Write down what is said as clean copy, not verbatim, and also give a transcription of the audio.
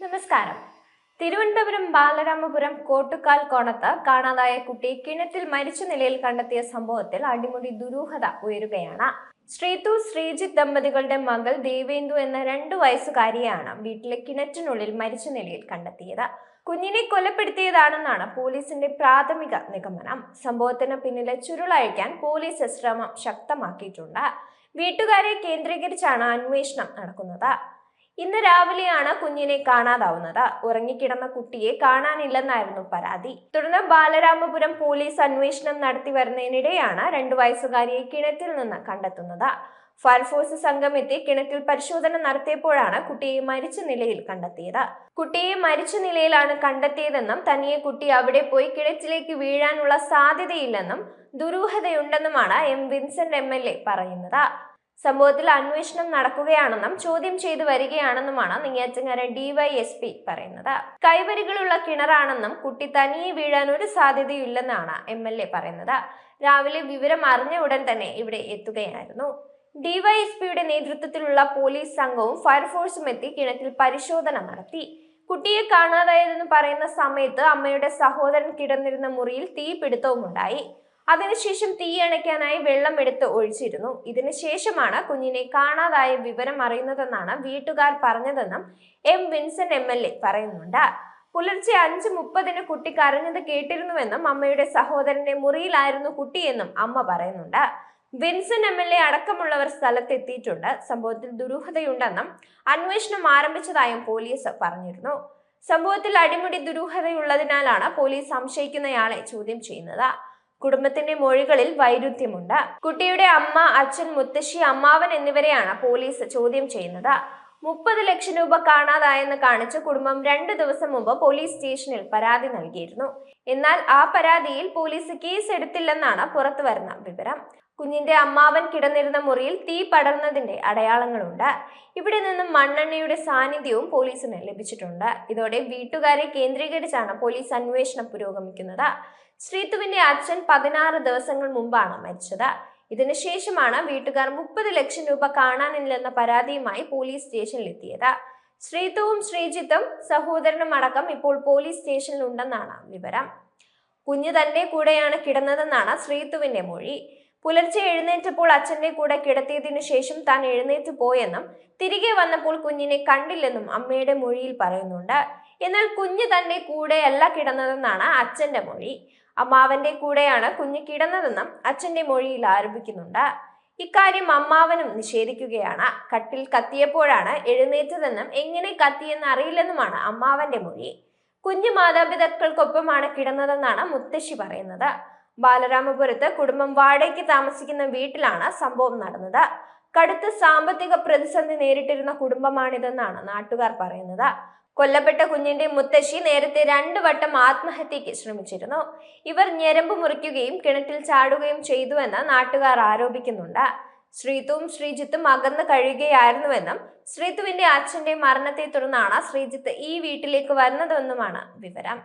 നമസ്കാരം. തിരുവനന്തപുരം ബാലരാമപുരം കോട്ടുകാൽ കോണത്ത് കാണാതായ കുട്ടി കിണറ്റിൽ മരിച്ച നിലയിൽ കണ്ടെത്തിയ സംഭവത്തിൽ അടിമുടി ദുരൂഹത ഉയരുകയാണ്. ശ്രീതു ശ്രീജിത്ത് ദമ്പതികളുടെ മകൾ ദേവേന്ദു എന്ന 2 വയസ്സുകാരിയാണ് വീട്ടിലെ കിണറ്റിനുള്ളിൽ മരിച്ച നിലയിൽ കണ്ടെത്തിയത്. കുഞ്ഞിനെ കൊലപ്പെടുത്തിയതാണെന്നാണ് പോലീസിന്റെ പ്രാഥമിക നിഗമനം. സംഭവത്തിന് പിന്നിലെ ചുരുളഴിക്കാൻ പോലീസ് ശ്രമം ശക്തമാക്കിയിട്ടുണ്ട്. വീട്ടുകാരെ കേന്ദ്രീകരിച്ചാണ് അന്വേഷണം നടക്കുന്നത്. ഇന്ന് രാവിലെയാണ് കുഞ്ഞിനെ കാണാതാവുന്നത്. ഉറങ്ങിക്കിടന്ന കുട്ടിയെ കാണാനില്ലെന്നായിരുന്നു പരാതി. തുടർന്ന് ബാലരാമപുരം പോലീസ് അന്വേഷണം നടത്തി വരുന്നതിനിടെയാണ് 2 വയസ്സുകാരിയെ കിണറ്റിൽ നിന്ന് കണ്ടെത്തുന്നത്. ഫയർഫോഴ്സ് സംഘം എത്തി കിണറ്റിൽ പരിശോധന നടത്തിയപ്പോഴാണ് കുട്ടിയെ മരിച്ച നിലയിൽ കണ്ടെത്തിയത്. കുട്ടിയെ മരിച്ച നിലയിലാണ് കണ്ടെത്തിയതെന്നും തനിയെ കുട്ടി അവിടെ പോയി കിണറ്റിലേക്ക് വീഴാനുള്ള സാധ്യതയില്ലെന്നും ദുരൂഹതയുണ്ടെന്നുമാണ് എം വിൻസെന്റ് MLA പറയുന്നത്. സംഭവത്തിൽ അന്വേഷണം നടക്കുകയാണെന്നും ചോദ്യം ചെയ്തു വരികയാണെന്നുമാണ് നെയ്യാറ്റിൻകര DYSP പറയുന്നത്. കൈവരികളുള്ള കിണറാണെന്നും കുട്ടി തനിയെ വീഴാൻ ഒരു സാധ്യതയില്ലെന്നാണ് MLA പറയുന്നത്. രാവിലെ വിവരം അറിഞ്ഞ ഉടൻ തന്നെ ഇവിടെ എത്തുകയായിരുന്നു. DYSPയുടെ നേതൃത്വത്തിലുള്ള പോലീസ് സംഘവും ഫയർഫോഴ്സും എത്തി കിണറ്റിൽ പരിശോധന നടത്തി. കുട്ടിയെ കാണാതായതെന്ന് പറയുന്ന സമയത്ത് അമ്മയുടെ സഹോദരൻ കിടന്നിരുന്ന മുറിയിൽ തീപിടുത്തവും ഉണ്ടായി. അതിനുശേഷം തീയണയ്ക്കാനായി വെള്ളം എടുത്ത് ഒഴിച്ചിരുന്നു. ഇതിനുശേഷമാണ് കുഞ്ഞിനെ കാണാതായ വിവരം അറിയുന്നതെന്നാണ് വീട്ടുകാർ പറഞ്ഞതെന്നും എം വിൻസെന്റ് MLA പറയുന്നുണ്ട്. പുലർച്ചെ 5:30 കുട്ടി കരഞ്ഞത് കേട്ടിരുന്നുവെന്നും അമ്മയുടെ സഹോദരന്റെ മുറിയിലായിരുന്നു കുട്ടിയെന്നും അമ്മ പറയുന്നുണ്ട്. വിൻസെന്റ് MLA അടക്കമുള്ളവർ സ്ഥലത്തെത്തിയിട്ടുണ്ട്. സംഭവത്തിൽ ദുരൂഹതയുണ്ടെന്നും അന്വേഷണം ആരംഭിച്ചതായും പോലീസ് പറഞ്ഞിരുന്നു. സംഭവത്തിൽ അടിമുടി ദുരൂഹതയുള്ളതിനാലാണ് പോലീസ് സംശയിക്കുന്നയാളെ ചോദ്യം ചെയ്യുന്നത്. കുടുംബത്തിന്റെ മൊഴികളിൽ വൈരുദ്ധ്യമുണ്ട്. കുട്ടിയുടെ അമ്മ, അച്ഛൻ, മുത്തശ്ശി, അമ്മാവൻ എന്നിവരെയാണ് പോലീസ് ചോദ്യം ചെയ്യുന്നത്. 30 ലക്ഷം രൂപ കാണാതായെന്ന് കാണിച്ച് കുടുംബം 2 ദിവസം മുമ്പ് പോലീസ് സ്റ്റേഷനിൽ പരാതി നൽകിയിരുന്നു. എന്നാൽ ആ പരാതിയിൽ പോലീസ് കേസ് എടുത്തില്ലെന്നാണ് പുറത്തു വരുന്ന വിവരം. കുഞ്ഞിന്റെ അമ്മാവൻ കിടന്നിരുന്ന മുറിയിൽ തീ പടർന്നതിന്റെ അടയാളങ്ങളുണ്ട്. ഇവിടെ നിന്നും മണ്ണെണ്ണയുടെ സാന്നിധ്യവും പോലീസിന് ലഭിച്ചിട്ടുണ്ട്. ഇതോടെ വീട്ടുകാരെ കേന്ദ്രീകരിച്ചാണ് പോലീസ് അന്വേഷണം പുരോഗമിക്കുന്നത്. ശ്രീതുവിന്റെ അച്ഛൻ 16 ദിവസങ്ങൾ മുമ്പാണ് മരിച്ചത്. ഇതിനുശേഷമാണ് വീട്ടുകാർ 30 ലക്ഷം രൂപ കാണാനില്ലെന്ന പരാതിയുമായി പോലീസ് സ്റ്റേഷനിൽ എത്തിയത്. ശ്രീതുവും ശ്രീജിത്തും സഹോദരനും അടക്കം ഇപ്പോൾ പോലീസ് സ്റ്റേഷനിൽ ഉണ്ടെന്നാണ് വിവരം. കുഞ്ഞ് തന്റെ കൂടെയാണ് കിടന്നതെന്നാണ് ശ്രീതുവിന്റെ മൊഴി. പുലർച്ചെ എഴുന്നേറ്റപ്പോൾ അച്ഛന്റെ കൂടെ കിടത്തിയതിനു ശേഷം താൻ എഴുന്നേറ്റ് പോയെന്നും തിരികെ വന്നപ്പോൾ കുഞ്ഞിനെ കണ്ടില്ലെന്നും അമ്മയുടെ മൊഴിയിൽ പറയുന്നുണ്ട്. എന്നാൽ കുഞ്ഞ് തന്റെ കൂടെയല്ല കിടന്നതെന്നാണ് അച്ഛന്റെ മൊഴി. അമ്മാവന്റെ കൂടെയാണ് കുഞ്ഞ് കിടന്നതെന്നും അച്ഛന്റെ മൊഴിയിൽ ആരോപിക്കുന്നുണ്ട്. ഇക്കാര്യം അമ്മാവനും നിഷേധിക്കുകയാണ്. കട്ടിൽ കത്തിയപ്പോഴാണ് എഴുന്നേറ്റതെന്നും എങ്ങനെ കത്തിയെന്ന് അറിയില്ലെന്നുമാണ് അമ്മാവന്റെ മൊഴി. കുഞ്ഞ് മാതാപിതാക്കൾക്കൊപ്പമാണ് കിടന്നതെന്നാണ് മുത്തശ്ശി പറയുന്നത്. ബാലരാമപുരത്ത് കുടുംബം വാടകയ്ക്ക് താമസിക്കുന്ന വീട്ടിലാണ് സംഭവം നടന്നത്. കടുത്ത സാമ്പത്തിക പ്രതിസന്ധി നേരിട്ടിരുന്ന കുടുംബമാണിതെന്നാണ് നാട്ടുകാർ പറയുന്നത്. കൊല്ലപ്പെട്ട കുഞ്ഞിന്റെ മുത്തശ്ശി നേരത്തെ 2 വട്ടം ആത്മഹത്യക്ക് ശ്രമിച്ചിരുന്നു. ഇവർ ഞരമ്പ് മുറിക്കുകയും കിണറ്റിൽ ചാടുകയും ചെയ്തുവെന്ന് നാട്ടുകാർ ആരോപിക്കുന്നുണ്ട്. ശ്രീതുവും ശ്രീജിത്തും അകന്ന് കഴിയുകയായിരുന്നുവെന്നും ശ്രീതുവിന്റെ അച്ഛന്റെ മരണത്തെ തുടർന്നാണ് ശ്രീജിത്ത് ഈ വീട്ടിലേക്ക് വരുന്നതെന്നുമാണ് വിവരം.